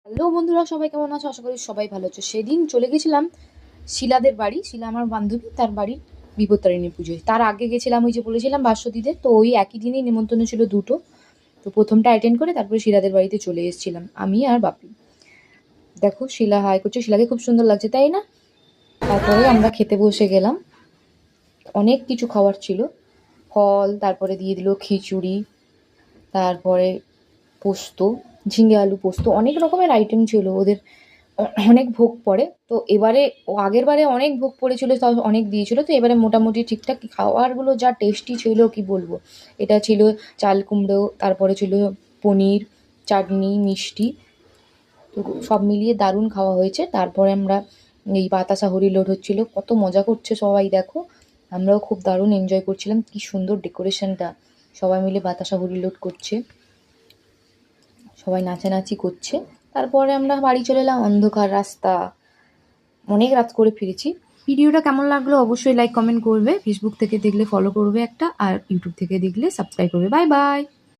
Hello বন্ধুরা, সবাই কেমন আছো? আশা করি সবাই ভালো আছো। সেদিন চলে গেছিলাম শিলাদের বাড়ি। শিলা আমার বান্ধবী, তার বাড়ি বিপত্তারিণী পুজোয়। তার আগে গেছিলাম ওই যে বলেছিলাম বাসুদিদের, তো ওই একই দিনেই নেমন্তন্ন ছিল দুটো। তো প্রথমটা অ্যাটেন্ড করে তারপরে শিলাদের বাড়িতে চলে এসেছিলাম আমি আর বাপি। দেখো শিলা হাই করছে, শিলাকে খুব সুন্দর লাগছে তাই না? তারপরে আমরা খেতে বসে গেলাম। অনেক কিছু খাবার ছিল, ফল, তারপরে দিয়ে দিল খিচুড়ি, তারপরে পোস্ত, ঝিঙে আলু পোস্ত, অনেক রকমের আইটেম ছিল ওদের। অনেক ভোগ পড়ে তো এবারে, ও আগের বারে অনেক ভোগ পড়েছিল, তাও অনেক দিয়েছিল, তো এবারে মোটামুটি ঠিকঠাক। খাবারগুলো যা টেস্টি ছিল কি বলবো। এটা ছিল চাল কুমড়ো, তারপরে ছিল পনির, চাটনি, মিষ্টি, তো সব মিলিয়ে দারুণ খাওয়া হয়েছে। তারপরে আমরা এই বাতাসা হরি লোড হচ্ছিল, কত মজা করছে সবাই দেখো। আমরাও খুব দারুণ এনজয় করছিলাম, কি সুন্দর ডেকোরেশনটা, সবাই মিলে বাতাসা হরি লোড করছে, সবাই নাচানাচি করছে। তারপরে আমরা বাড়ি চলে এলাম, অন্ধকার রাস্তা, অনেক রাত করে ফিরেছি। ভিডিওটা কেমন লাগলো অবশ্যই লাইক কমেন্ট করবে, ফেসবুক থেকে দেখলে ফলো করবে একটা, আর ইউটিউব থেকে দেখলে সাবস্ক্রাইব করবে। Bye bye.